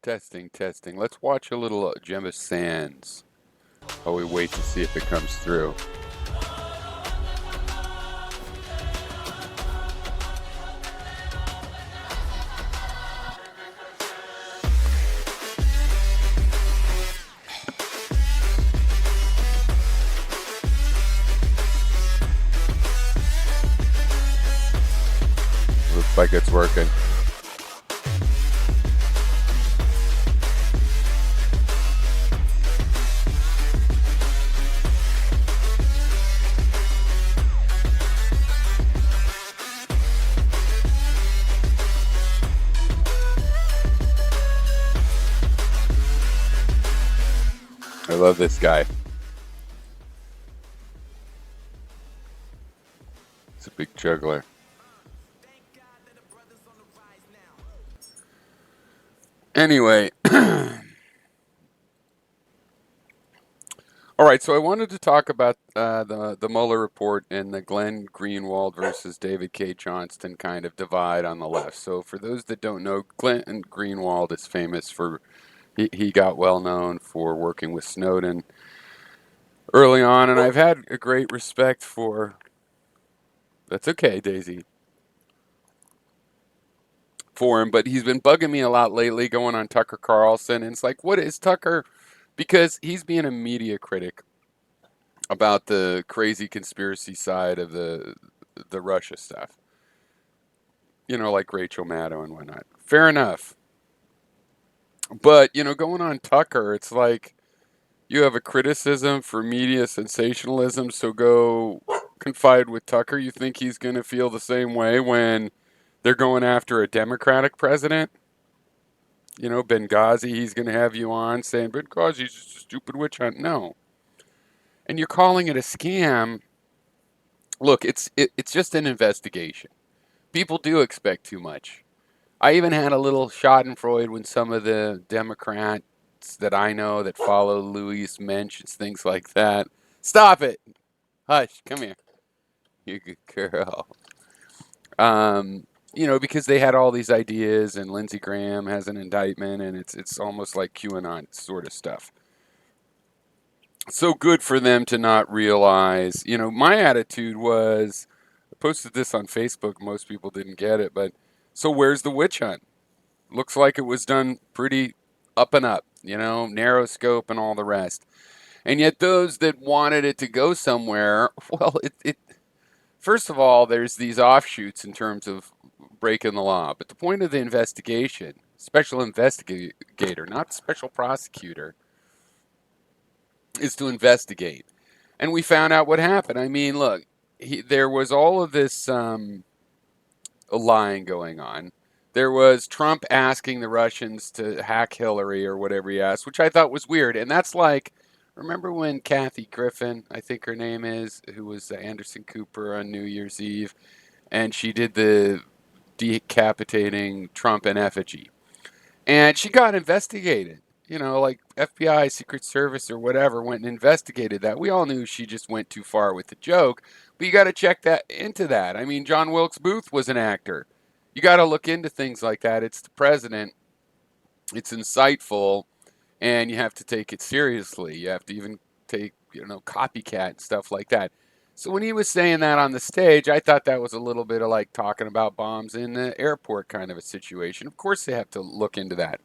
Testing, testing. Let's watch a little Gemma Sands while we wait to see if it comes through. Looks like it's working. I love this guy. He's a big juggler. Anyway, all right. So I wanted to talk about the Mueller report and the Glen Greenwald versus David K. Johnston kind of divide on the left. So for those that don't know, Glen Greenwald is famous for he got well known for working with Snowden early on, and I've had a great respect for. That's okay, Daisy. For him, but he's been bugging me a lot lately, going on Tucker Carlson, and it's like, what is Tucker? Because he's being a media critic about the crazy conspiracy side of the Russia stuff. You know, like Rachel Maddow and whatnot. Fair enough. But, you know, going on Tucker, it's like you have a criticism for media sensationalism, so go confide with Tucker. You think he's going to feel the same way when they're going after a Democratic president? You know, Benghazi, he's going to have you on saying, Benghazi's just a stupid witch hunt. No. And you're calling it a scam. Look, it's just an investigation. People do expect too much. I even had a little schadenfreude when some of the Democrats that I know that follow Luis mentions things like that. Stop it. Hush, come here. You good girl. You know, because they had all these ideas, and Lindsey Graham has an indictment, and it's almost like QAnon sort of stuff. So good for them to not realize. You know, my attitude was, I posted this on Facebook. Most people didn't get it, but so where's the witch hunt? Looks like it was done pretty up and up, you know, narrow scope and all the rest. And yet those that wanted it to go somewhere, well, it first of all, there's these offshoots in terms of breaking the law. But the point of the investigation, special investigator, not special prosecutor, is to investigate. And we found out what happened. I mean, look, there was all of this lying going on. There was Trump asking the Russians to hack Hillary or whatever he asked, which I thought was weird. And that's like, remember when Kathy Griffin, I think her name is, who was Anderson Cooper on New Year's Eve, and she did the decapitating Trump in effigy. And she got investigated. You know, like FBI, Secret Service, or whatever went and investigated that. We all knew she just went too far with the joke, but you got to check that into that. I mean, John Wilkes Booth was an actor. You got to look into things like that. It's the president. It's insightful, and you have to take it seriously. You have to even take, you know, copycat and stuff like that. So when he was saying that on the stage, I thought that was a little bit of like talking about bombs in the airport kind of a situation. Of course, they have to look into that.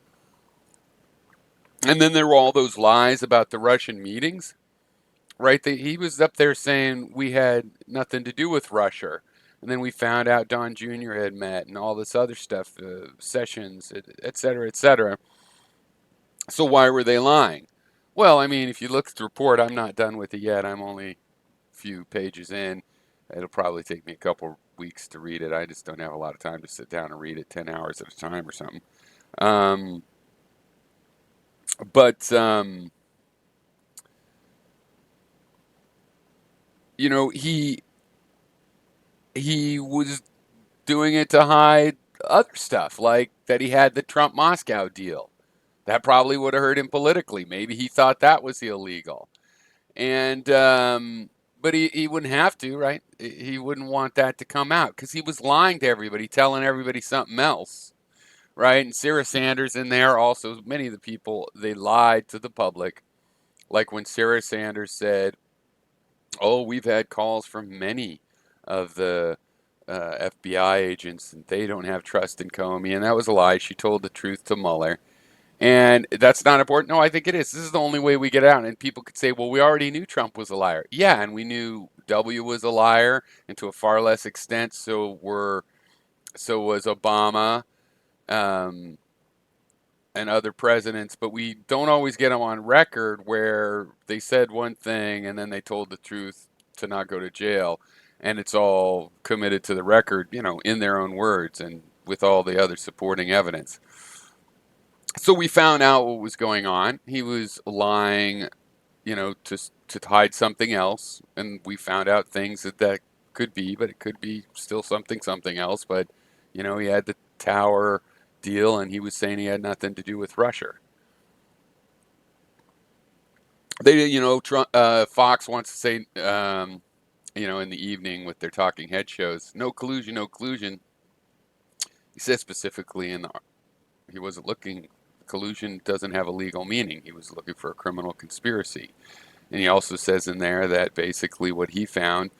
And then there were all those lies about the Russian meetings, right? He was up there saying we had nothing to do with Russia. And then we found out Don Jr. had met and all this other stuff, sessions, et cetera, et cetera. So why were they lying? Well, I mean, if you look at the report, I'm not done with it yet. I'm only a few pages in. It'll probably take me a couple weeks to read it. I just don't have a lot of time to sit down and read it 10 hours at a time or something. But you know, he was doing it to hide other stuff, like that he had the Trump Moscow deal. That probably would have hurt him politically. Maybe he thought that was illegal, and but he wouldn't have to, right? He wouldn't want that to come out because he was lying to everybody, telling everybody something else. right? And Sarah Sanders in there also. Many of the people, they lied to the public. Like when Sarah Sanders said, "Oh, we've had calls from many of the FBI agents, and they don't have trust in Comey," and that was a lie. She told the truth to Mueller. And that's not important. No, I think it is. This is the only way we get out. And people could say, well, we already knew Trump was a liar. Yeah, and we knew W was a liar, and to a far less extent, so was Obama, um, and other presidents. But we don't always get them on record where they said one thing and then they told the truth to not go to jail, and it's all committed to the record, in their own words and with all the other supporting evidence. So we found out what was going on. He was lying, to hide something else, and we found out things that could be, but it could be still something else. But he had the tower deal, and he was saying he had nothing to do with Russia. They, Trump, Fox wants to say, in the evening with their talking head shows, no collusion, no collusion. He says specifically he wasn't looking. Collusion doesn't have a legal meaning. He was looking for a criminal conspiracy. And he also says in there that basically what he found,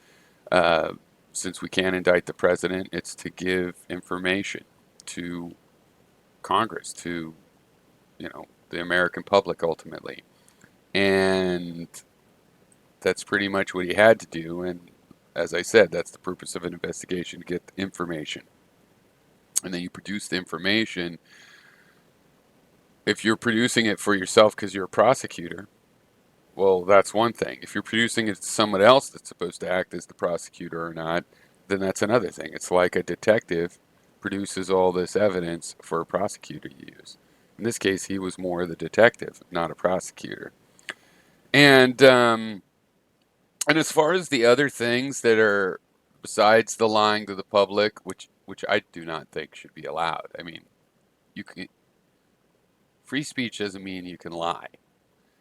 uh, since we can't indict the president, it's to give information to Congress, to, the American public ultimately. And that's pretty much what he had to do. And as I said, that's the purpose of an investigation, to get information. And then you produce the information. If you're producing it for yourself because you're a prosecutor, well, that's one thing. If you're producing it to someone else that's supposed to act as the prosecutor or not, then that's another thing. It's like a detective produces all this evidence for a prosecutor to use. In this case, he was more the detective, not a prosecutor. And as far as the other things that are besides the lying to the public, which I do not think should be allowed. I mean, you can free speech doesn't mean you can lie.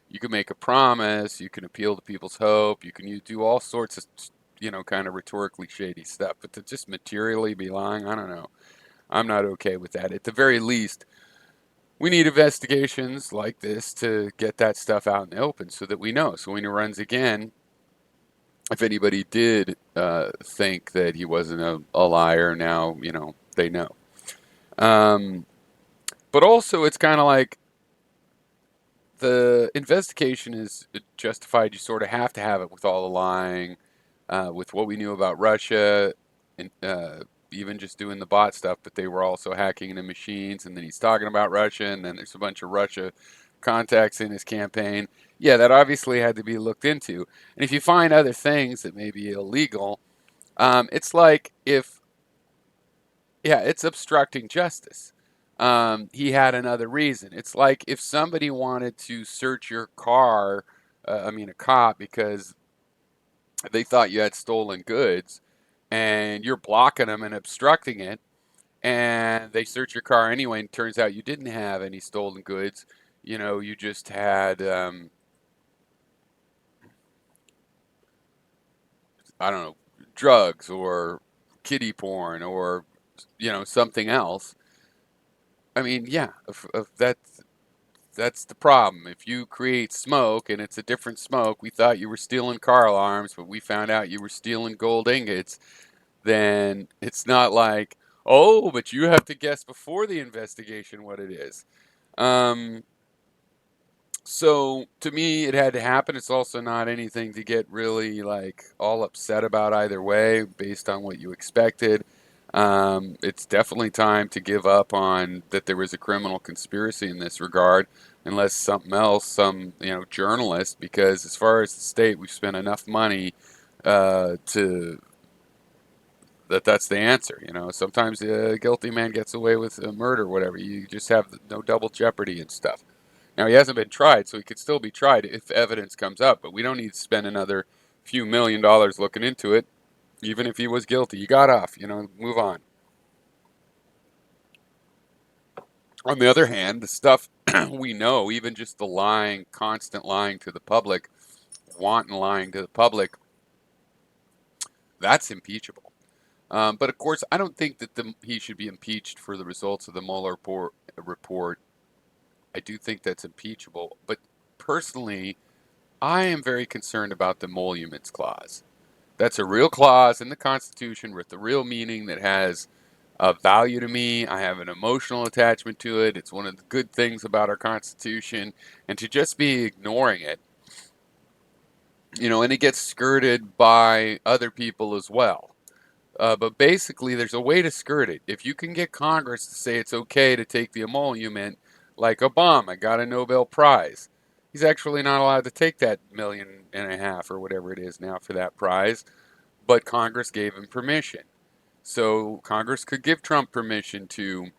You can make a promise, you can appeal to people's hope, you can do all sorts of, kind of rhetorically shady stuff. But to just materially be lying, I don't know. I'm not okay with that. At the very least, we need investigations like this to get that stuff out in the open so that we know. So when he runs again, if anybody did think that he wasn't a liar, now, they know. Um, but also, it's kind of like the investigation is justified. You sort of have to have it with all the lying, with what we knew about Russia, and even just doing the bot stuff. But they were also hacking into machines, and then he's talking about Russia, and then there's a bunch of Russia contacts in his campaign. Yeah, that obviously had to be looked into. And if you find other things that may be illegal, it's like if yeah, it's obstructing justice. He had another reason. It's like if somebody wanted to search your car, a cop, because they thought you had stolen goods, and you're blocking them and obstructing it, and they search your car anyway, and it turns out you didn't have any stolen goods. You just had, I don't know, drugs or kiddie porn or, something else. I mean, yeah, if that's the problem. If you create smoke and it's a different smoke, we thought you were stealing car alarms, but we found out you were stealing gold ingots, then it's not like, oh, but you have to guess before the investigation what it is. Um, so to me, it had to happen. It's also not anything to get really like all upset about either way, based on what you expected. It's definitely time to give up on that there was a criminal conspiracy in this regard, unless something else, some journalist. Because as far as the state, we've spent enough money to that's the answer. Sometimes a guilty man gets away with a murder, whatever. You just have no double jeopardy and stuff. Now, he hasn't been tried, so he could still be tried if evidence comes up, but we don't need to spend another few $1 million looking into it. Even if he was guilty, he got off, move on. On the other hand, the stuff we know, even just the lying, constant lying to the public, wanton lying to the public, that's impeachable. But of course, I don't think that he should be impeached for the results of the Mueller report. I do think that's impeachable. But personally, I am very concerned about the emoluments clause. That's a real clause in the Constitution with the real meaning that has value to me. I have an emotional attachment to it. It's one of the good things about our Constitution. And to just be ignoring it, and it gets skirted by other people as well. But basically, there's a way to skirt it. If you can get Congress to say it's okay to take the emolument, like Obama got a Nobel Prize, he's actually not allowed to take that 1.5 million or whatever it is now for that prize, but Congress gave him permission. So Congress could give Trump permission to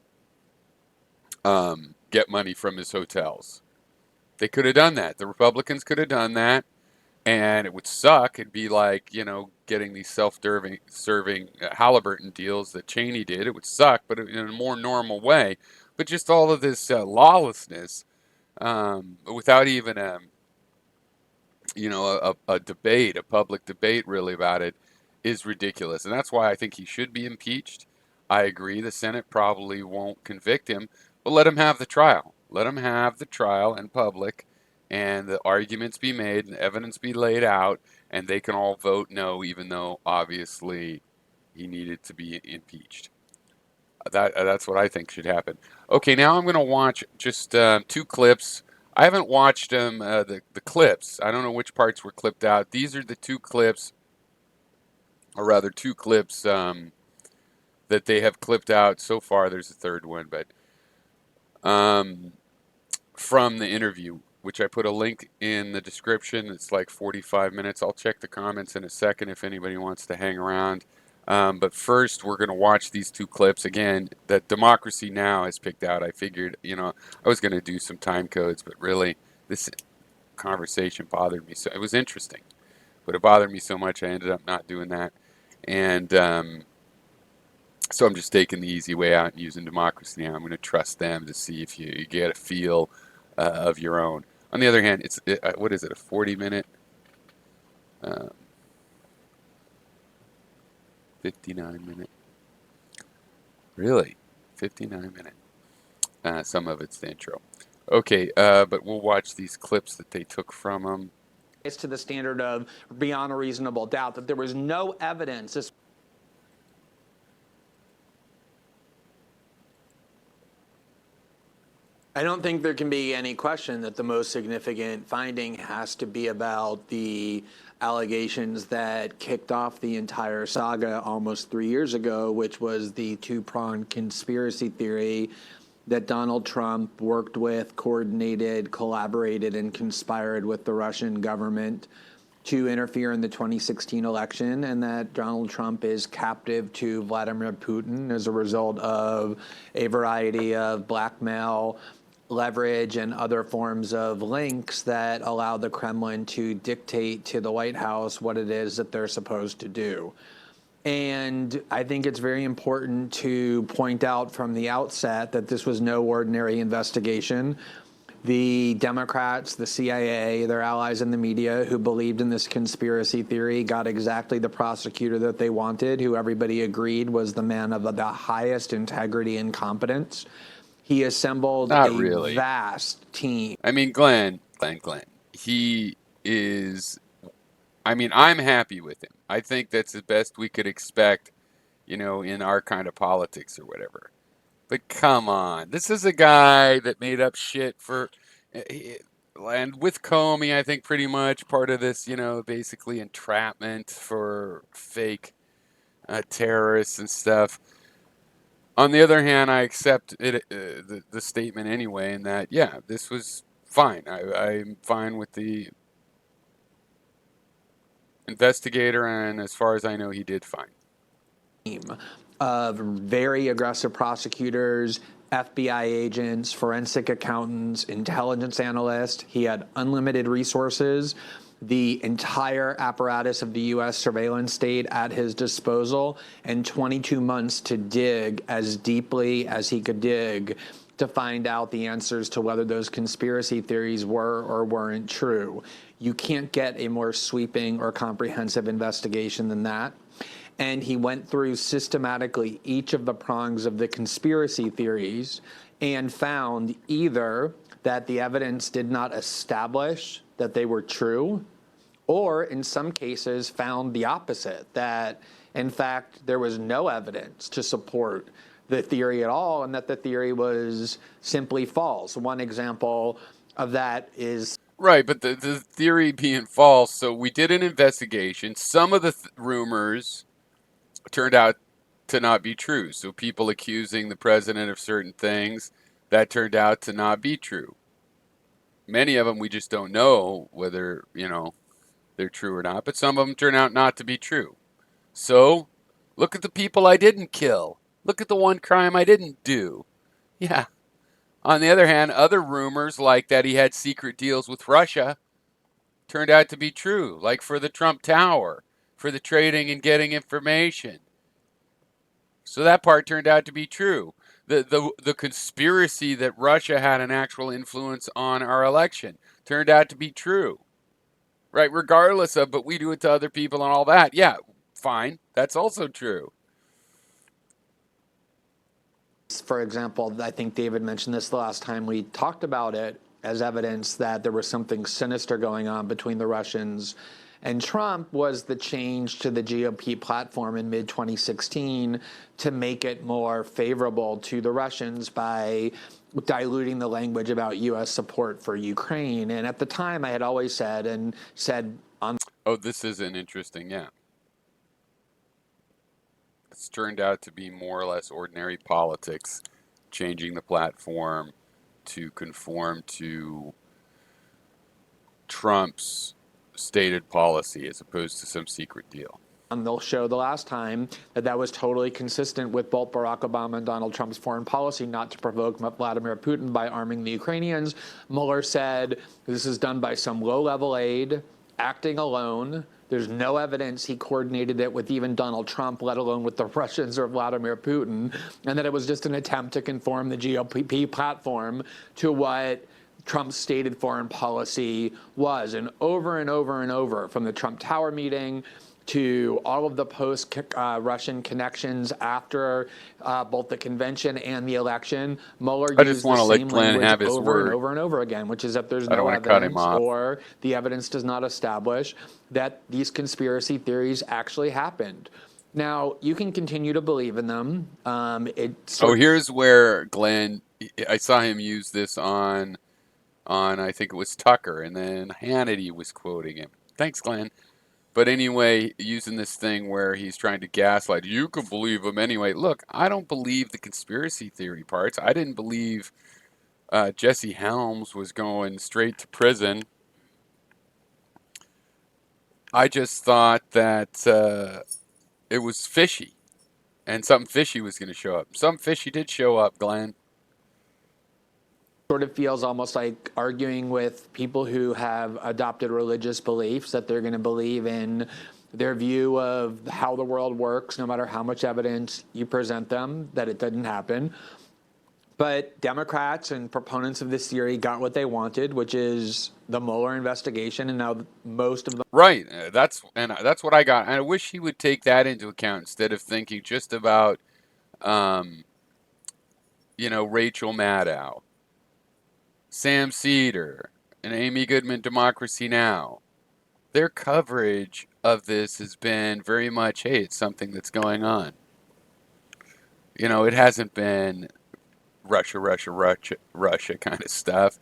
get money from his hotels. They could have done that. The Republicans could have done that, and it would suck. It'd be like, getting these serving Halliburton deals that Cheney did. It would suck, but in a more normal way. But just all of this lawlessness, without even a debate, a public debate really about it, is ridiculous. And that's why I think he should be impeached. I agree the Senate probably won't convict him, but let him have the trial. Let him have the trial in public and the arguments be made and the evidence be laid out, and they can all vote no, even though obviously he needed to be impeached. That's what I think should happen. Okay, now I'm going to watch just two clips. I haven't watched the clips. I don't know which parts were clipped out. These are the two clips, or rather two clips that they have clipped out so far. There's a third one, but from the interview, which I put a link in the description. It's like 45 minutes. I'll check the comments in a second if anybody wants to hang around. But first, we're going to watch these two clips again that Democracy Now! Has picked out. I figured, I was going to do some time codes, but really, this conversation bothered me. So it was interesting, but it bothered me so much I ended up not doing that. And so I'm just taking the easy way out and using Democracy Now! I'm going to trust them to see if you get a feel of your own. On the other hand, what is it, a 40-minute? 59-minute? Really? 59-minute. Some of it's the intro. Okay, but we'll watch these clips that they took from them. It's to the standard of beyond a reasonable doubt that there was no evidence. I don't think there can be any question that the most significant finding has to be about the allegations that kicked off the entire saga almost 3 years ago, which was the two-pronged conspiracy theory that Donald Trump worked with, coordinated, collaborated, and conspired with the Russian government to interfere in the 2016 election, and that Donald Trump is captive to Vladimir Putin as a result of a variety of blackmail, leverage, and other forms of links that allow the Kremlin to dictate to the White House what it is that they're supposed to do. And I think it's very important to point out from the outset that this was no ordinary investigation. The Democrats, the CIA, their allies in the media who believed in this conspiracy theory got exactly the prosecutor that they wanted, who everybody agreed was the man of the highest integrity and competence. He assembled vast team. I mean, Glen. He is. I mean, I'm happy with him. I think that's the best we could expect, in our kind of politics or whatever. But come on, this is a guy that made up shit for, and with Comey, I think pretty much part of this, basically entrapment for fake terrorists and stuff. On the other hand, I accept the statement anyway, in that, yeah, this was fine. I'm fine with the investigator, and as far as I know, he did fine. Of very aggressive prosecutors, FBI agents, forensic accountants, intelligence analysts. He had unlimited resources. The entire apparatus of the U.S. surveillance state at his disposal, and 22 months to dig as deeply as he could dig to find out the answers to whether those conspiracy theories were or weren't true. You can't get a more sweeping or comprehensive investigation than that. and he went through systematically each of the prongs of the conspiracy theories and found either that the evidence did not establish that they were true, or in some cases found the opposite, that in fact there was no evidence to support the theory at all and that the theory was simply false. One example of that is Right, but the theory being false, so we did an investigation. Some of the rumors turned out to not be true. So people accusing the president of certain things, that turned out to not be true. Many of them we just don't know whether, they're true or not, but some of them turn out not to be true. So, look at the people I didn't kill. Look at the one crime I didn't do. Yeah. On the other hand, other rumors like that he had secret deals with Russia turned out to be true, like for the Trump Tower, for the trading and getting information. So that part turned out to be true. The conspiracy that Russia had an actual influence on our election turned out to be true. Right, regardless of, but we do it to other people and all that. Yeah, fine. That's also true. for example, I think David mentioned this the last time we talked about it as evidence that there was something sinister going on between the Russians and Trump, was the change to the GOP platform in mid-2016 to make it more favorable to the Russians by diluting the language about U.S. support for Ukraine. And at the time, I had always said on. Oh, this isn't interesting. Yeah. It's turned out to be more or less ordinary politics, changing the platform to conform to Trump's stated policy as opposed to some secret deal. On the show the last time, that was totally consistent with both Barack Obama and Donald Trump's foreign policy not to provoke Vladimir Putin by arming the Ukrainians. Mueller said this is done by some low-level aide acting alone. There's no evidence he coordinated it with even Donald Trump, let alone with the Russians or Vladimir Putin, and that it was just an attempt to conform the GOP platform to what Trump's stated foreign policy was. And over and over and over, from the Trump Tower meeting to all of the post-Russian connections after both the convention and the election, Mueller I just used want the to let same Glenn language have his over and word. over and over again, which is that there's I don't no want to cut him evidence, off. or the evidence does not establish that these conspiracy theories actually happened. Now, you can continue to believe in them. Oh, here's where Glenn, I saw him use this on I think it was Tucker, and then Hannity was quoting him. Thanks, Glenn. But anyway, using this thing where he's trying to gaslight, you can believe him anyway. Look, I don't believe the conspiracy theory parts. I didn't believe Jesse Helms was going straight to prison. I just thought that it was fishy, and something fishy was going to show up. Something fishy did show up, Glenn. Sort of feels almost like arguing with people who have adopted religious beliefs, that they're going to believe in their view of how the world works, no matter how much evidence you present them, that it didn't happen. But Democrats and proponents of this theory got what they wanted, which is the Mueller investigation, and now most of them. Right. That's what I got. And I wish he would take that into account instead of thinking just about, um, Rachel Maddow, Sam Cedar, and Amy Goodman, Democracy Now. Their coverage of this has been very much, hey, it's something that's going on. It hasn't been Russia, Russia, Russia, Russia kind of stuff.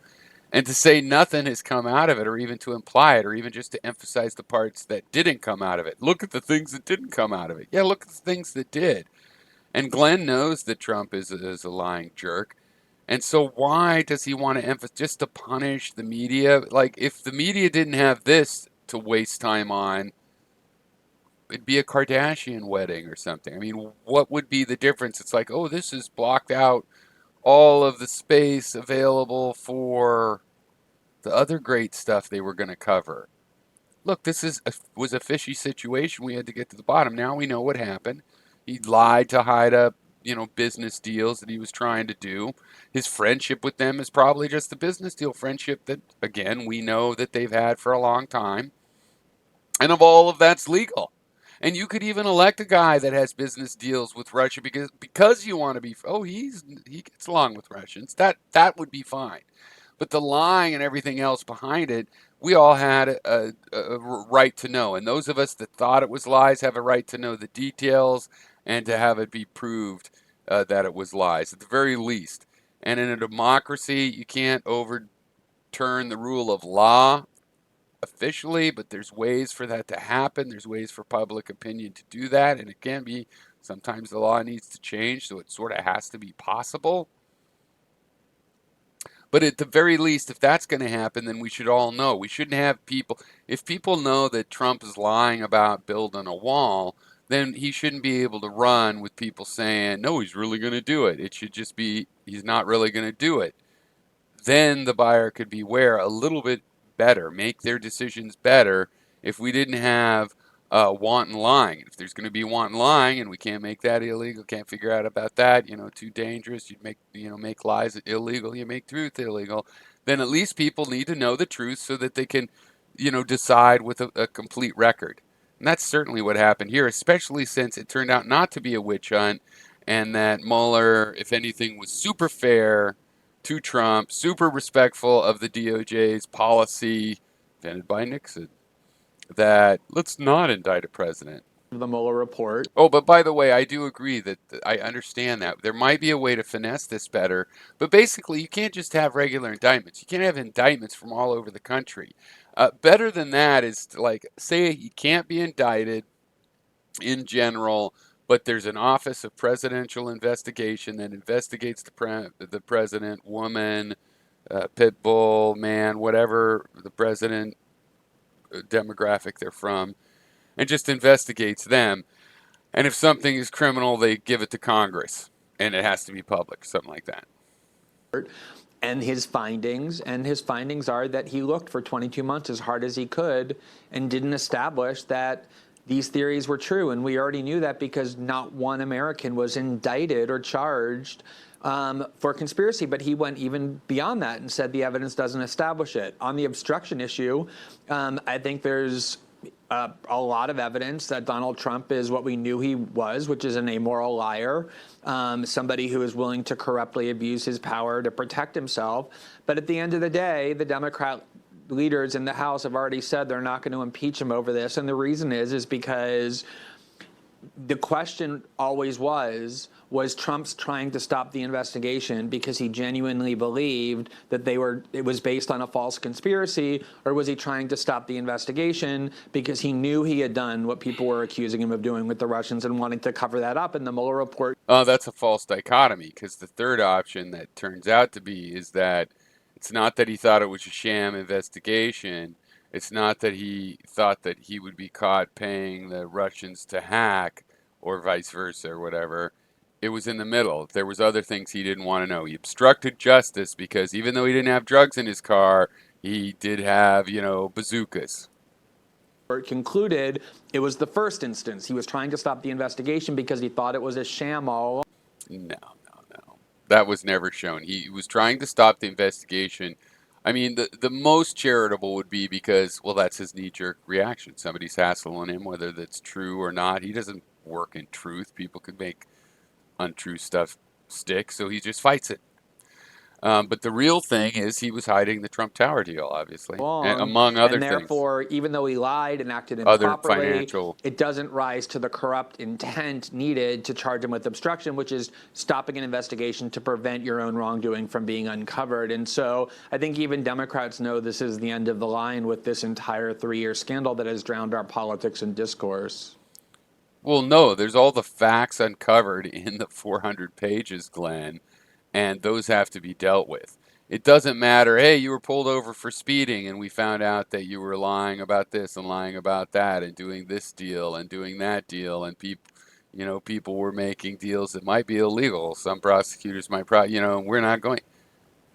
And to say nothing has come out of it, or even to imply it, or even just to emphasize the parts that didn't come out of it. Look at the things that didn't come out of it. Yeah, look at the things that did. And Glenn knows that Trump is a lying jerk. And so why does he want to emphasize, just to punish the media? Like, if the media didn't have this to waste time on, it'd be a Kardashian wedding or something. I mean, what would be the difference? It's like, oh, this has blocked out all of the space available for the other great stuff they were going to cover. Look, was a fishy situation. We had to get to the bottom. Now we know what happened. He lied to hide up, business deals that he was trying to do. His friendship with them is probably just the business deal friendship that, again, we know that they've had for a long time. And of all of that's legal. And you could even elect a guy that has business deals with Russia because you want to be, oh, he gets along with Russians. That would be fine. But the lying and everything else behind it, we all had a right to know. And those of us that thought it was lies have a right to know the details and to have it be proved that it was lies, at the very least. And in a democracy, you can't overturn the rule of law officially, but there's ways for that to happen. There's ways for public opinion to do that. And it can be sometimes the law needs to change, so it sort of has to be possible. But at the very least, if that's going to happen, then we should all know. We shouldn't have people, if people know that Trump is lying about building a wall, then he shouldn't be able to run with people saying, no, he's really going to do it. It should just be, he's not really going to do it. Then the buyer could beware a little bit better, make their decisions better if we didn't have wanton lying. If there's going to be wanton lying and we can't make that illegal, can't figure out about that, too dangerous, you make lies illegal, you make truth illegal, then at least people need to know the truth so that they can, decide with a complete record. And that's certainly what happened here, especially since it turned out not to be a witch hunt and that Mueller, if anything, was super fair to Trump, super respectful of the DOJ's policy invented by Nixon that let's not indict a president. The Mueller report. Oh, but by the way, I do agree that I understand that. There might be a way to finesse this better, but basically, you can't just have regular indictments. You can't have indictments from all over the country. Better than that is to, like, say he can't be indicted in general, but there's an Office of Presidential Investigation that investigates the president, woman, pit bull, man, whatever the president demographic they're from, and just investigates them. And if something is criminal, they give it to Congress, and it has to be public, something like that. And his findings are that he looked for 22 months as hard as he could and didn't establish that these theories were true. And we already knew that because not one American was indicted or charged for conspiracy. But he went even beyond that and said the evidence doesn't establish it. On the obstruction issue, I think there's a lot of evidence that Donald Trump is what we knew he was, which is an amoral liar, somebody who is willing to corruptly abuse his power to protect himself. But at the end of the day, the Democrat leaders in the House have already said they're not going to impeach him over this. And the reason is because the question always was Trump's trying to stop the investigation because he genuinely believed that it was based on a false conspiracy, or was he trying to stop the investigation because he knew he had done what people were accusing him of doing with the Russians and wanting to cover that up? In the Mueller report, That's a false dichotomy, because the third option that turns out to be is that it's not that he thought it was a sham investigation. It's not that he thought that he would be caught paying the Russians to hack or vice versa or whatever. It was in the middle. There was other things he didn't want to know. He obstructed justice because even though he didn't have drugs in his car, he did have, bazookas. concluded it was the first instance. He was trying to stop the investigation because he thought it was a sham all along. No, no, no. That was never shown. He was trying to stop the investigation. I mean, the most charitable would be because, well, that's his knee-jerk reaction. Somebody's hassling him, whether that's true or not. He doesn't work in truth. People could make untrue stuff stick, so he just fights it. But the real thing is he was hiding the Trump Tower deal, obviously, among other And things. therefore, even though he lied and acted Other improperly, financial. it doesn't rise to the corrupt intent needed to charge him with obstruction, which is stopping an investigation to prevent your own wrongdoing from being uncovered. And so I think even Democrats know this is the end of the line with this entire 3-year scandal that has drowned our politics and discourse. Well, no, there's all the facts uncovered in the 400 pages, Glenn, and those have to be dealt with. It doesn't matter, hey, you were pulled over for speeding and we found out that you were lying about this and lying about that and doing this deal and doing that deal, and people were making deals that might be illegal. Some prosecutors might we're not going.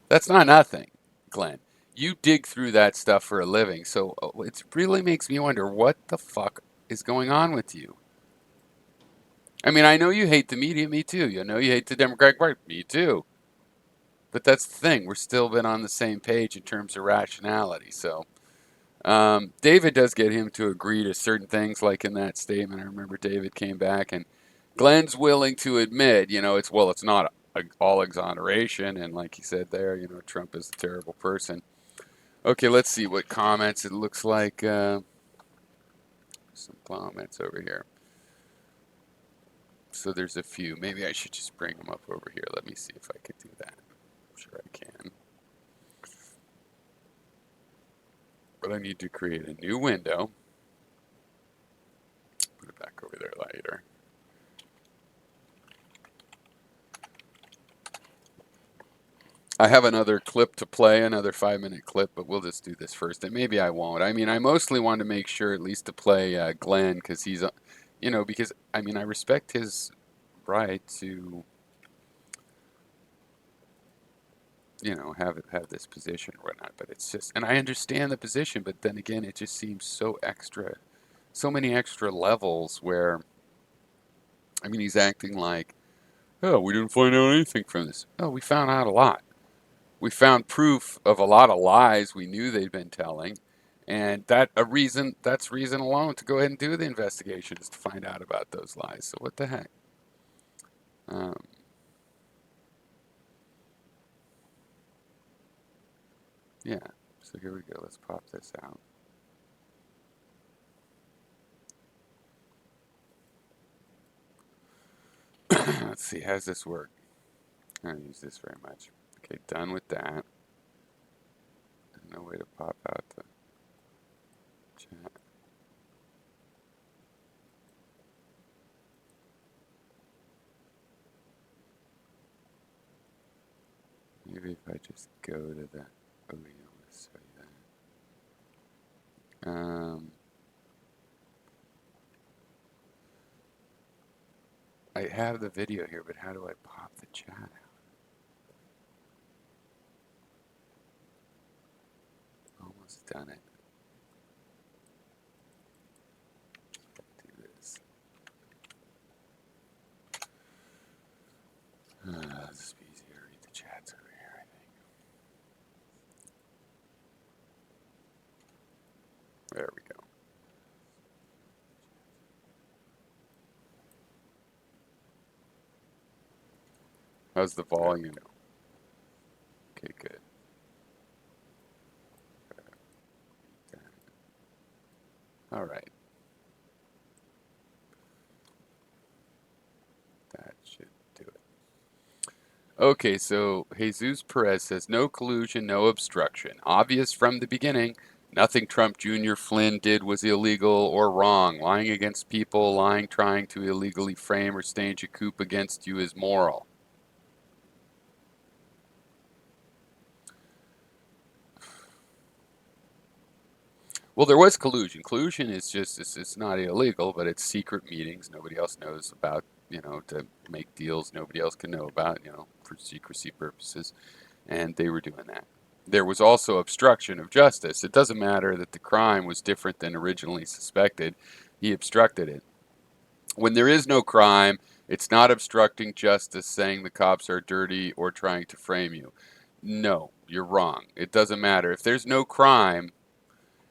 That's not nothing, Glenn. You dig through that stuff for a living, so it really makes me wonder what the fuck is going on with you. I mean, I know you hate the media, me too. You know you hate the Democratic Party, me too. But that's the thing. We're still been on the same page in terms of rationality. So David does get him to agree to certain things, like in that statement. I remember David came back and Glenn's willing to admit, it's not all exoneration, and like he said there, Trump is a terrible person. Okay, let's see what comments. It looks like some comments over here. So there's a few. Maybe I should just bring them up over here. Let me see if I could do that. I'm sure I can. But I need to create a new window. Put it back over there later. I have another clip to play, another 5-minute clip, but we'll just do this first. And maybe I won't. I mean, I mostly want to make sure at least to play Glenn because he's, because, I mean, I respect his right to, have this position or whatnot. But it's just, and I understand the position, but then again, it just seems so extra, so many extra levels where, I mean, he's acting like, oh, we didn't find out anything from this. Oh, we found out a lot. We found proof of a lot of lies we knew they'd been telling, and that's reason alone to go ahead and do the investigations to find out about those lies. So what the heck? Um, yeah. So here we go. Let's pop this out. Let's see. How's this work? I don't use this very much. Okay, done with that. No way to pop out the chat. Maybe if I just go to the. Oh, yeah, let's show you that. I have the video here, but how do I pop the chat out? Almost done it. Do this. This will be easier to read the chats over here, I think. There we go. How's the volume? Okay, good. All right. That should do it. Okay, so Jesus Perez says no collusion, no obstruction. Obvious from the beginning. Nothing Trump Jr. Flynn did was illegal or wrong. Lying against people, lying trying to illegally frame or stage a coup against you is moral. Well, there was collusion. Collusion is just, it's not illegal, but it's secret meetings nobody else knows about, to make deals nobody else can know about, for secrecy purposes. And they were doing that. There was also obstruction of justice. It doesn't matter that the crime was different than originally suspected. He obstructed it. When there is no crime, it's not obstructing justice saying the cops are dirty or trying to frame you. No, you're wrong. It doesn't matter. If there's no crime,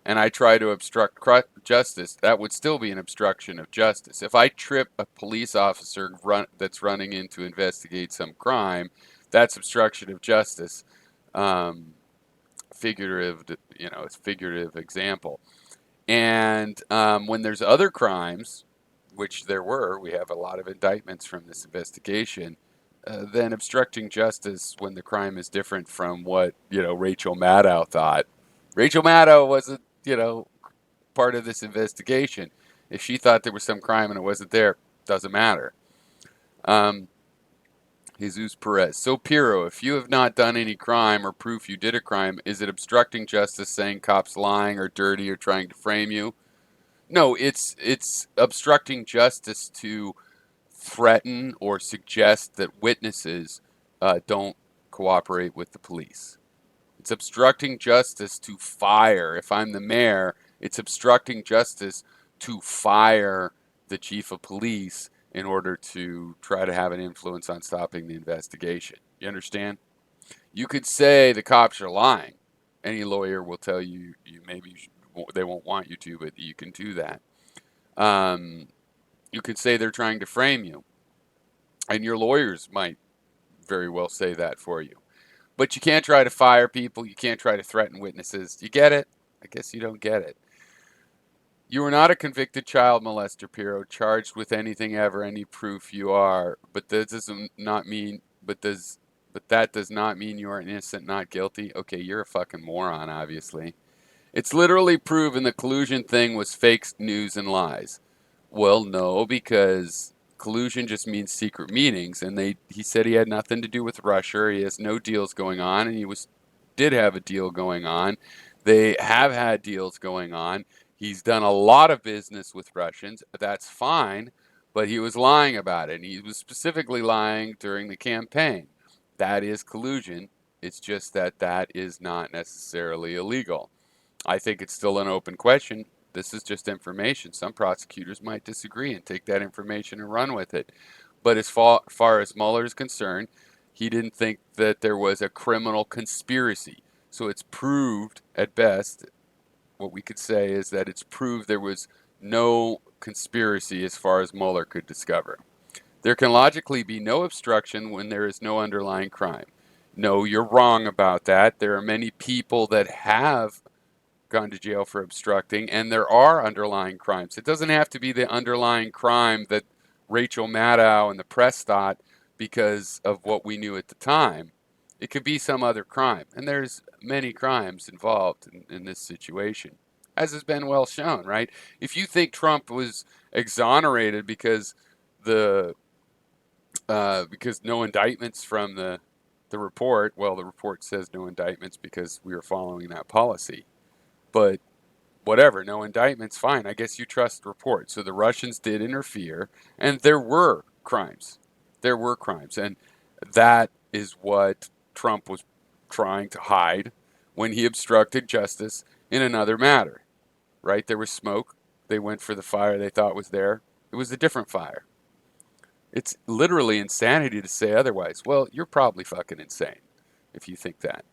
and I try to obstruct justice, that would still be an obstruction of justice. If I trip a police officer that's running in to investigate some crime, that's obstruction of justice. Figurative, it's figurative example. And when there's other crimes, which there were, we have a lot of indictments from this investigation. Then obstructing justice when the crime is different from what Rachel Maddow thought. Rachel Maddow wasn't part of this investigation. If she thought there was some crime and it wasn't there, doesn't matter. Jesus Perez. So Pyrrho, if you have not done any crime or proof you did a crime, is it obstructing justice saying cops lying or dirty or trying to frame you? No, it's obstructing justice to threaten or suggest that witnesses don't cooperate with the police. It's obstructing justice to fire. If I'm the mayor, it's obstructing justice to fire the chief of police in order to try to have an influence on stopping the investigation. You understand? You could say the cops are lying. Any lawyer will tell you maybe they won't want you to, but you can do that. Um, you could say they're trying to frame you, and your lawyers might very well say that for you. But you can't try to fire people. You can't try to threaten witnesses. You get it? I guess you don't get it. You are not a convicted child molester, Pyrrho, charged with anything ever, any proof you are. But that does not mean. But that does not mean you are innocent, not guilty. Okay, you're a fucking moron, obviously. It's literally proven the collusion thing was fake news and lies. Well, no, because collusion just means secret meetings, and he said he had nothing to do with Russia. He has no deals going on, and he did have a deal going on. They have had deals going on. He's done a lot of business with Russians. That's fine, but he was lying about it, and he was specifically lying during the campaign. That is collusion. It's just that that is not necessarily illegal. I think it's still an open question. This is just information. Some prosecutors might disagree and take that information and run with it. But as far as Mueller is concerned, he didn't think that there was a criminal conspiracy. So it's proved, at best, what we could say is that it's proved there was no conspiracy as far as Mueller could discover. There can logically be no obstruction when there is no underlying crime. No, you're wrong about that. There are many people that have gone to jail for obstructing, and there are underlying crimes. It doesn't have to be the underlying crime that Rachel Maddow and the press thought because of what we knew at the time. It could be some other crime, and there's many crimes involved in this situation, as has been well shown, right? If you think Trump was exonerated the because no indictments from the report, well, the report says no indictments because we were following that policy, but whatever, no indictments, fine. I guess you trust reports. So the Russians did interfere, and there were crimes. There were crimes. And that is what Trump was trying to hide when he obstructed justice in another matter, right? There was smoke. They went for the fire they thought was there. It was a different fire. It's literally insanity to say otherwise. Well, you're probably fucking insane if you think that.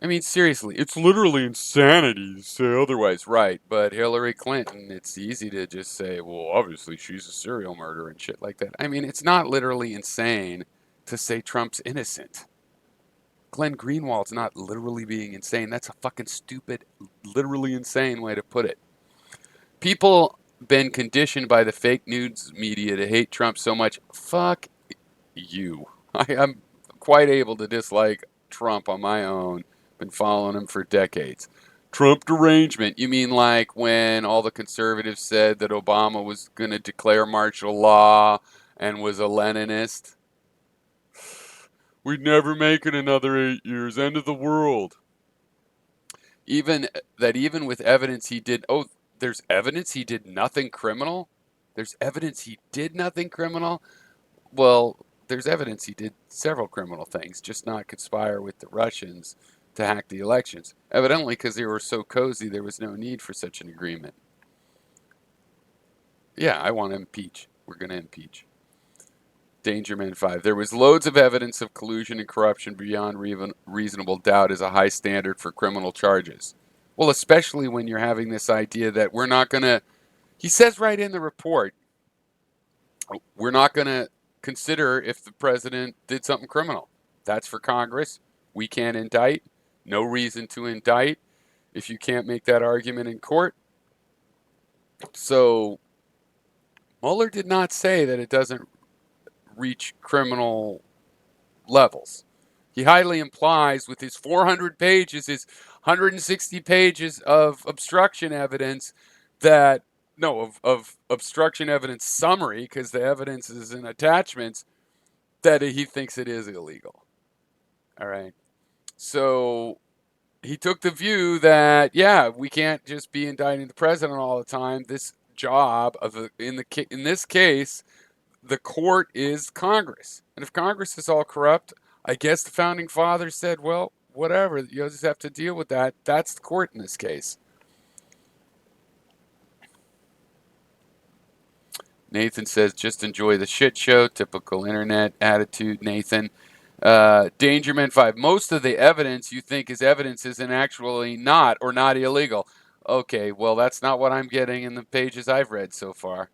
I mean, seriously, it's literally insanity to say otherwise, right? But Hillary Clinton, it's easy to just say, well, obviously she's a serial murderer and shit like that. I mean, it's not literally insane to say Trump's innocent. Glen Greenwald's not literally being insane. That's a fucking stupid, literally insane way to put it. People been conditioned by the fake news media to hate Trump so much. Fuck you. I am quite able to dislike Trump on my own. Been following him for decades. Trump derangement. You mean like when all the conservatives said that Obama was going to declare martial law and was a Leninist? We'd never make it another 8 years. End of the world. Even with evidence he did. Oh, there's evidence he did nothing criminal? There's evidence he did nothing criminal? Well, there's evidence he did several criminal things, just not conspire with the Russians to hack the elections. Evidently, because they were so cozy, there was no need for such an agreement. Yeah, I want to impeach. We're going to impeach. Dangerman 5. There was loads of evidence of collusion and corruption beyond reasonable doubt is a high standard for criminal charges. Well, especially when you're having this idea that we're not going to. He says right in the report, we're not going to consider if the president did something criminal. That's for Congress. We can't indict. No reason to indict if you can't make that argument in court. So Mueller did not say that it doesn't reach criminal levels. He highly implies with his 400 pages, his 160 pages of obstruction evidence that, no, of obstruction evidence summary, because the evidence is in attachments, that he thinks it is illegal. All right. So he took the view that, yeah, we can't just be indicting the president all the time. This job in this case, the court is Congress, and if Congress is all corrupt, I guess the founding fathers said, well, whatever, you'll just have to deal with that. That's the court in this case. Nathan says, just enjoy the shit show. Typical internet attitude, Nathan. Dangerman 5. Most of the evidence you think is evidence isn't actually not or not illegal. Okay, well, that's not what I'm getting in the pages I've read so far.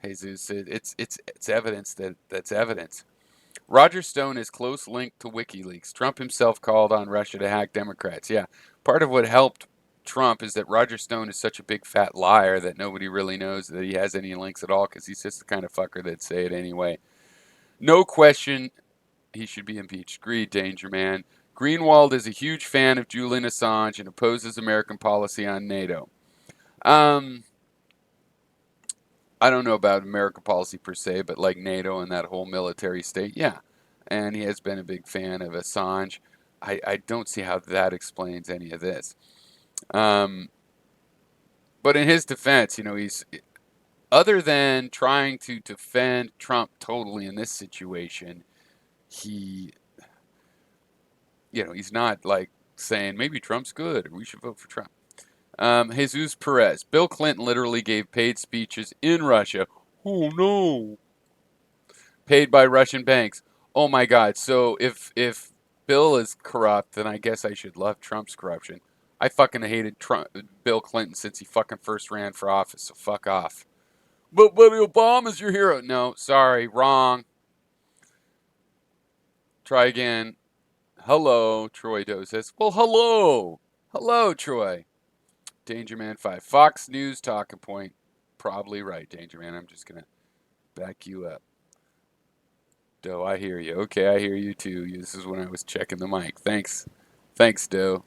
Jesus, it's evidence that's evidence. Roger Stone is close linked to WikiLeaks. Trump himself called on Russia to hack Democrats. Yeah, part of what helped Trump is that Roger Stone is such a big fat liar that nobody really knows that he has any links at all because he's just the kind of fucker that'd say it anyway. No question he should be impeached. Agreed, Danger Man. Greenwald is a huge fan of Julian Assange and opposes American policy on NATO. Um, I don't know about American policy per se, but like NATO and that whole military state, yeah. And he has been a big fan of Assange. I don't see how that explains any of this. Um, but in his defense, he's other than trying to defend Trump totally in this situation, he, he's not like saying maybe Trump's good or we should vote for Trump. Jesus Perez. Bill Clinton literally gave paid speeches in Russia. Oh no. Paid by Russian banks. Oh my God. So if Bill is corrupt, then I guess I should love Trump's corruption. I fucking hated Bill Clinton since he fucking first ran for office. So fuck off. But Obama's your hero. No, sorry, wrong. Try again. Hello, Troy Doe says. Well, hello. Hello, Troy. Danger Man 5. Fox News talking point. Probably right, Danger Man. I'm just going to back you up. Doe, I hear you. Okay, I hear you too. This is when I was checking the mic. Thanks. Thanks, Doe.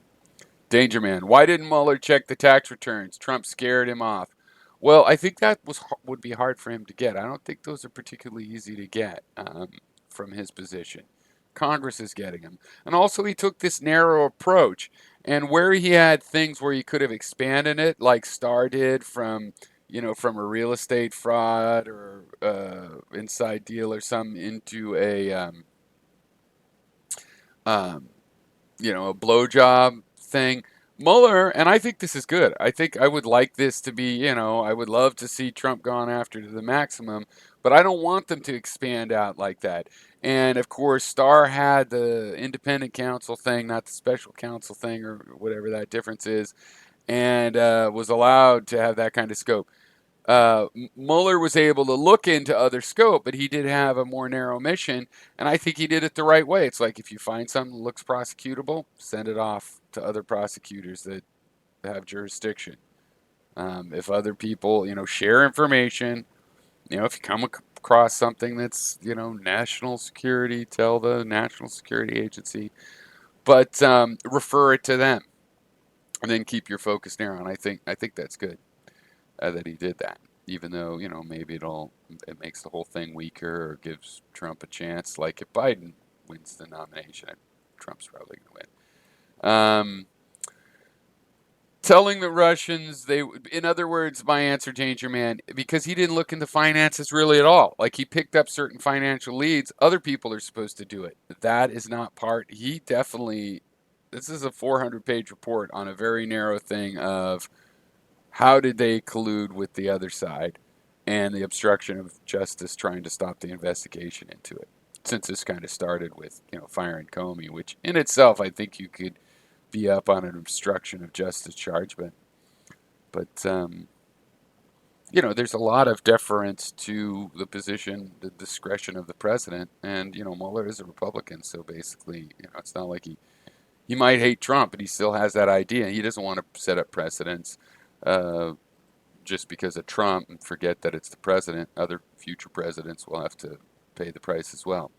Danger Man. Why didn't Mueller check the tax returns? Trump scared him off. Well, I think that would be hard for him to get. I don't think those are particularly easy to get from his position. Congress is getting him. And also, he took this narrow approach. And where he had things where he could have expanded it, like Starr did from a real estate fraud or inside deal or something into um, a blowjob thing. Mueller, and I think this is good. I think I would like this to be, I would love to see Trump gone after to the maximum, but I don't want them to expand out like that. And of course, Starr had the independent counsel thing, not the special counsel thing or whatever that difference is, and was allowed to have that kind of scope. Mueller was able to look into other scope, but he did have a more narrow mission, and I think he did it the right way. It's like if you find something that looks prosecutable, send it off to other prosecutors that have jurisdiction. If other people, share information, if you come across something that's, national security, tell the National Security Agency, but refer it to them, and then keep your focus narrow. And I think that's good that he did that. Even though maybe it makes the whole thing weaker or gives Trump a chance. Like if Biden wins the nomination, Trump's probably going to win. Telling the Russians in other words, my answer, Danger Man, because he didn't look into finances really at all. Like he picked up certain financial leads. Other people are supposed to do it. That is not part. He definitely. This is a 400-page report on a very narrow thing of how did they collude with the other side and the obstruction of justice trying to stop the investigation into it. Since this kind of started with, firing Comey, which in itself I think you could be up on an obstruction of justice charge, but there's a lot of deference to the position, the discretion of the president, and Mueller is a Republican, so basically, it's not like he might hate Trump, but he still has that idea. He doesn't want to set up precedents uh, just because of Trump and forget that it's the president. Other future presidents will have to pay the price as well.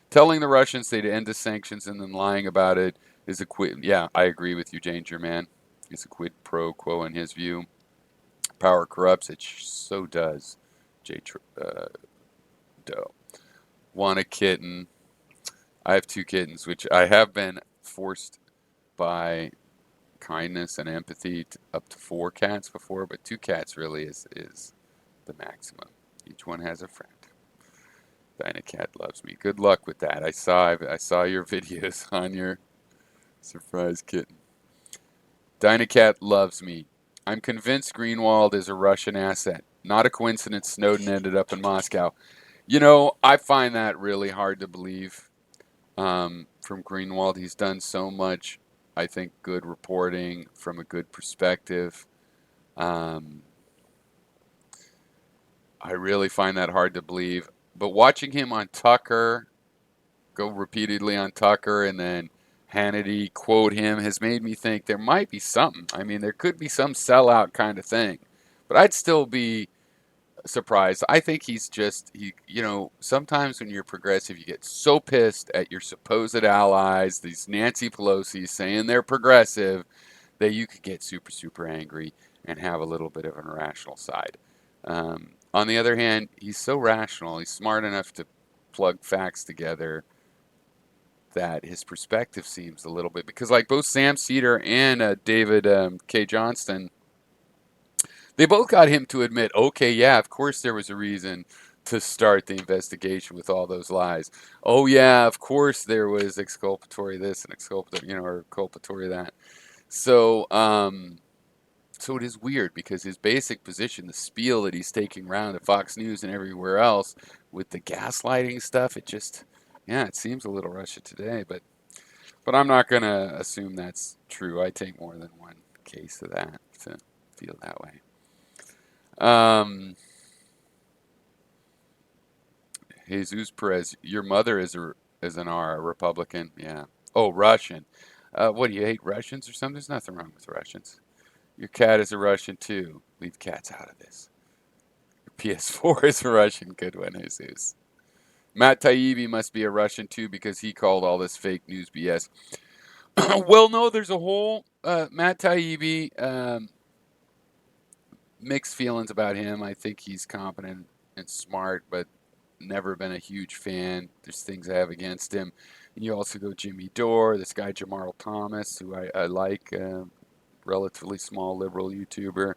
Telling the Russians they'd end the sanctions and then lying about it is a quid. Yeah, I agree with you, Danger Man. It's a quid pro quo in his view. Power corrupts. It so does. J. Doe. Want a kitten. I have two kittens, which I have been forced by kindness and empathy up to 4 cats before, but 2 cats really is the maximum. Each one has a friend. Dynacat loves me. Good luck with that. I saw your videos on your surprise kitten. Dynacat loves me. I'm convinced Greenwald is a Russian asset. Not a coincidence Snowden ended up in Moscow. I find that really hard to believe. from Greenwald. He's done so much, I think, good reporting from a good perspective. Um, I really find that hard to believe. But watching him on Tucker, go repeatedly on Tucker, and then Hannity quote him has made me think there might be something. I mean, there could be some sellout kind of thing, but I'd still be surprised. I think he's just sometimes when you're progressive, you get so pissed at your supposed allies, these Nancy Pelosi saying they're progressive, that you could get super super angry and have a little bit of an irrational side. On the other hand, he's so rational. He's smart enough to plug facts together that his perspective seems a little bit because like both Sam Cedar and David K. Johnston, they both got him to admit, okay, yeah, of course there was a reason to start the investigation with all those lies. Oh yeah, of course there was exculpatory this and exculpatory, or culpatory that. So, so it is weird because his basic position, the spiel that he's taking around at Fox News and everywhere else with the gaslighting stuff, it just, yeah, it seems a little Russia Today, but I'm not gonna assume that's true. I take more than one case of that to feel that way. Um, Jesus Perez, your mother is an R, a Republican. Yeah. Oh, Russian. What do you hate Russians or something? There's nothing wrong with Russians. Your cat is a Russian too. Leave cats out of this. Your PS4 is a Russian. Good one, Jesus. Matt Taibbi must be a Russian too because he called all this fake news BS. Well, no, there's a whole Matt Taibbi mixed feelings about him. I think he's competent and smart, but never been a huge fan. There's things I have against him. And you also go Jimmy Dore, this guy Jamarl Thomas, who I like, relatively small liberal YouTuber.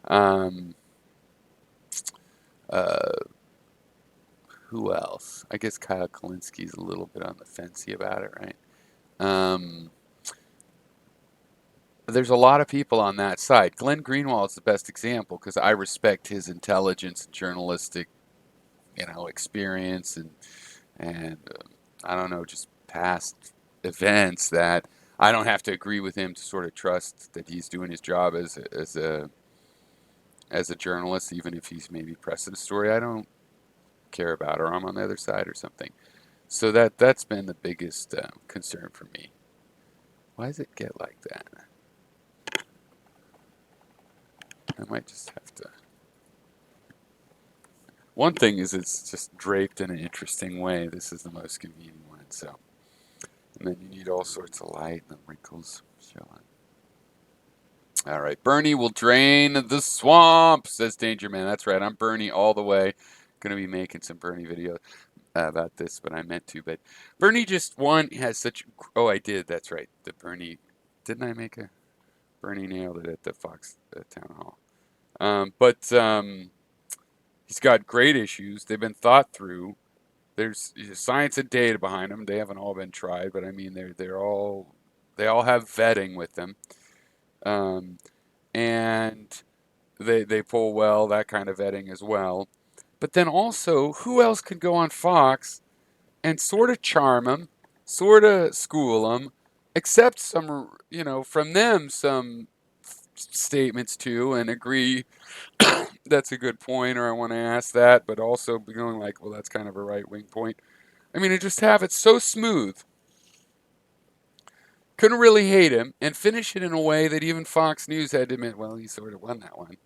Um, uh, who else? I guess Kyle Kalinski's a little bit on the fancy about it, right? Um, there's a lot of people on that side. Glenn Greenwald is the best example because I respect his intelligence and journalistic, experience and I don't know, just past events that I don't have to agree with him to sort of trust that he's doing his job as a journalist, even if he's maybe pressing a story I don't care about or I'm on the other side or something. So that's been the biggest concern for me. Why does it get like that? I might just have to. One thing is it's just draped in an interesting way. This is the most convenient one. So, and then you need all sorts of light and the wrinkles showing. All right, Bernie will drain the swamp, says Danger Man. That's right, I'm Bernie all the way. Going to be making some Bernie videos about this, but I meant to. But Bernie just one has such. Oh, I did. That's right. The Bernie. Didn't I make a Bernie nailed it at the Fox town hall? But he's got great issues. They've been thought through. There's science and data behind them. They haven't all been tried, but I mean they all have vetting with them. Um, and they pull well, that kind of vetting as well. But then also, who else could go on Fox and sort of charm them, sort of school them, accept some, from them some statements too, and agree that's a good point, or I want to ask that, but also be going like, well, that's kind of a right wing point. I mean, to just have it so smooth, couldn't really hate him, and finish it in a way that even Fox News had to admit, well, he sort of won that one.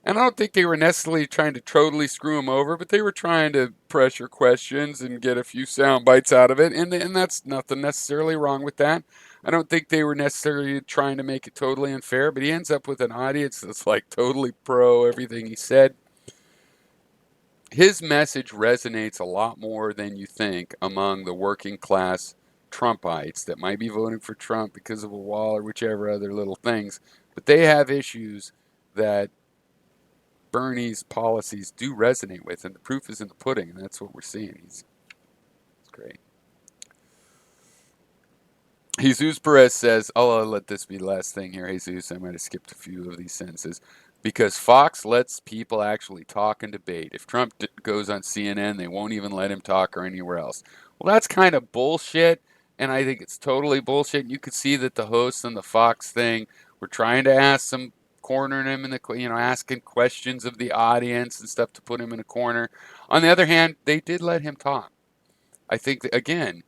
And I don't think they were necessarily trying to totally screw him over, but they were trying to pressure questions and get a few sound bites out of it. And that's nothing necessarily wrong with that. I don't think they were necessarily trying to make it totally unfair, but he ends up with an audience that's like totally pro everything he said. His message resonates a lot more than you think among the working class Trumpites that might be voting for Trump because of a wall or whichever other little things. But they have issues that Bernie's policies do resonate with, and the proof is in the pudding, and that's what we're seeing. It's great. Jesus Perez says, I'll let this be the last thing here, Jesus. I might have skipped a few of these sentences. Because Fox lets people actually talk and debate. If Trump goes on CNN, they won't even let him talk or anywhere else. Well, that's kind of bullshit, and I think it's totally bullshit. You could see that the hosts on the Fox thing were trying to ask some, cornering him in the, asking questions of the audience and stuff to put him in a corner. On the other hand, they did let him talk. I think that, again,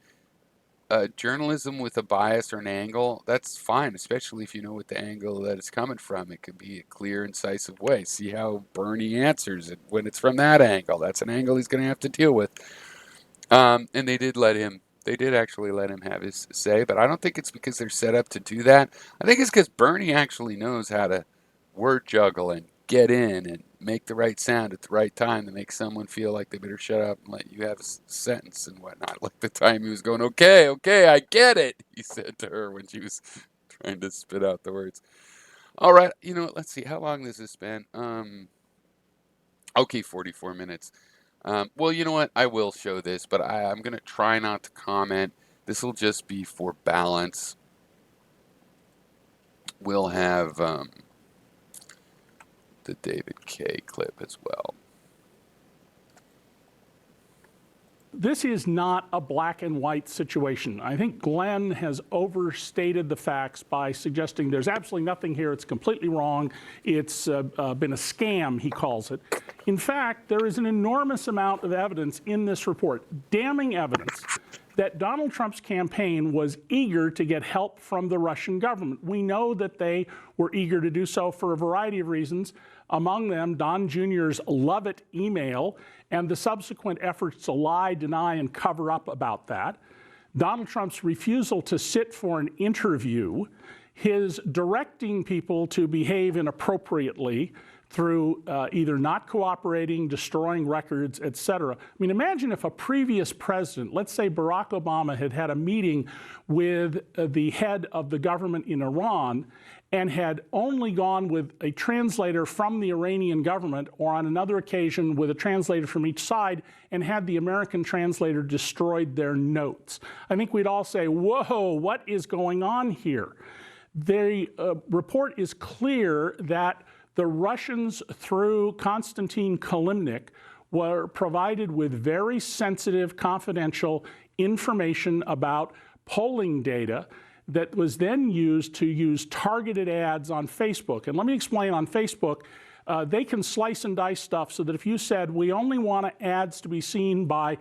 journalism with a bias or an angle, that's fine, especially if you know what the angle that it's coming from. It could be a clear, incisive way. See how Bernie answers it when it's from that angle. That's an angle he's going to have to deal with. And they did actually let him have his say, but I don't think it's because they're set up to do that. I think it's because Bernie actually knows how to word juggle and get in and make the right sound at the right time to make someone feel like they better shut up and let you have a sentence and whatnot. Like the time he was going, okay, okay, I get it, he said to her when she was trying to spit out the words. All right, let's see, how long has this been? Okay, 44 minutes. Well, you know what? I will show this, but I'm going to try not to comment. This will just be for balance. We'll have the David K. clip as well. This is not a black and white situation. I think Glenn has overstated the facts by suggesting there's absolutely nothing here. It's completely wrong. It's been a scam, he calls it. In fact, there is an enormous amount of evidence in this report, damning evidence, that Donald Trump's campaign was eager to get help from the Russian government. We know that they were eager to do so for a variety of reasons, among them Don Jr.'s Love It email and the subsequent efforts to lie, deny, and cover up about that, Donald Trump's refusal to sit for an interview, his directing people to behave inappropriately through either not cooperating, destroying records, et cetera. I mean, imagine if a previous president, let's say Barack Obama, had had a meeting with the head of the government in Iran and had only gone with a translator from the Iranian government, or on another occasion with a translator from each side, and had the American translator destroyed their notes. I think we'd all say, whoa, what is going on here? The report is clear that the Russians, through Konstantin Kilimnik, were provided with very sensitive, confidential information about polling data that was then used to use targeted ads on Facebook. And let me explain, on Facebook, they can slice and dice stuff so that if you said, we only want ads to be seen by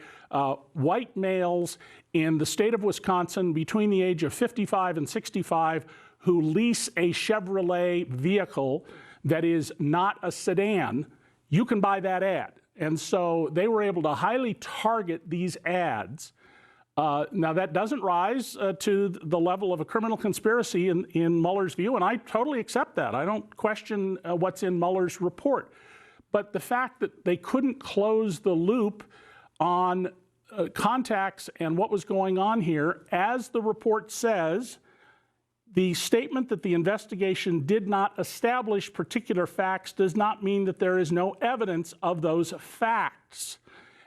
white males in the state of Wisconsin between the age of 55 and 65 who lease a Chevrolet vehicle that is not a sedan, you can buy that ad. And so they were able to highly target these ads. Now, that doesn't rise to the level of a criminal conspiracy in Mueller's view, and I totally accept that. I don't question what's in Mueller's report. But the fact that they couldn't close the loop on contacts and what was going on here, as the report says, the statement that the investigation did not establish particular facts does not mean that there is no evidence of those facts.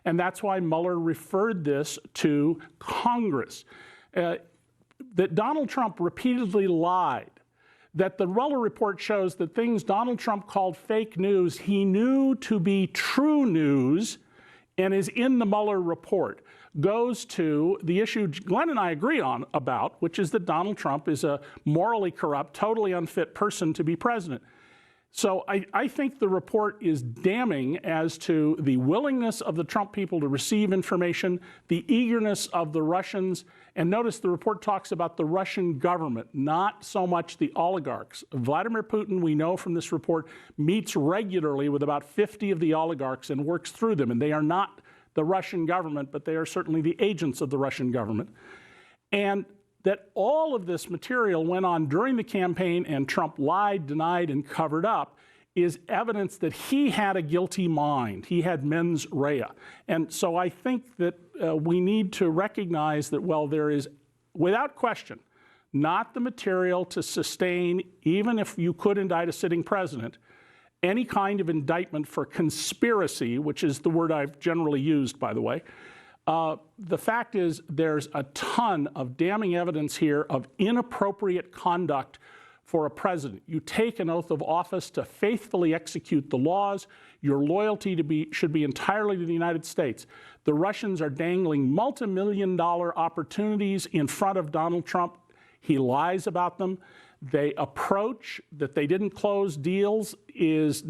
And that's why Mueller referred this to Congress. That Donald Trump repeatedly lied, that the Mueller report shows that things Donald Trump called fake news, he knew to be true news and is in the Mueller report, goes to the issue Glenn and I agree on about, which is that Donald Trump is a morally corrupt, totally unfit person to be president. So I think the report is damning as to the willingness of the Trump people to receive information, the eagerness of the Russians, and notice the report talks about the Russian government, not so much the oligarchs. Vladimir Putin, we know from this report, meets regularly with about 50 of the oligarchs and works through them, and they are not the Russian government, but they are certainly the agents of the Russian government. And that all of this material went on during the campaign and Trump lied, denied, and covered up is evidence that he had a guilty mind. He had mens rea. And so I think that we need to recognize that, well, there is, without question, not the material to sustain, even if you could indict a sitting president, any kind of indictment for conspiracy, which is the word I've generally used, by the way. The fact is there's a ton of damning evidence here of inappropriate conduct for a president. You take an oath of office to faithfully execute the laws. Your loyalty should be entirely to the United States. The Russians are dangling multi-million-dollar opportunities in front of Donald Trump. He lies about them. They approach that they didn't close deals is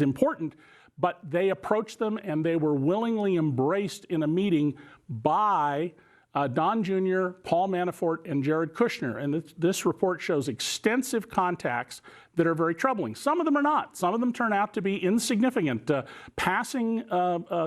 important, but they approached them and they were willingly embraced in a meeting by Don Jr., Paul Manafort, and Jared Kushner. And this report shows extensive contacts that are very troubling. Some of them are not. Some of them turn out to be insignificant, passing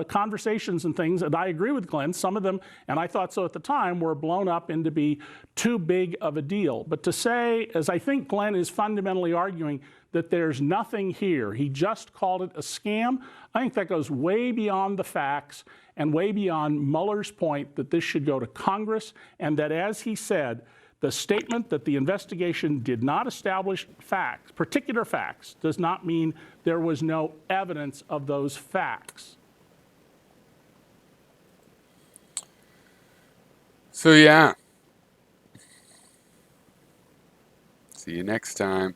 conversations and things. And I agree with Glenn. Some of them, and I thought so at the time, were blown up into be too big of a deal. But to say, as I think Glenn is fundamentally arguing, that there's nothing here, he just called it a scam, I think that goes way beyond the facts and way beyond Mueller's point that this should go to Congress, and that, as he said, the statement that the investigation did not establish facts, particular facts, does not mean there was no evidence of those facts. So yeah. See you next time.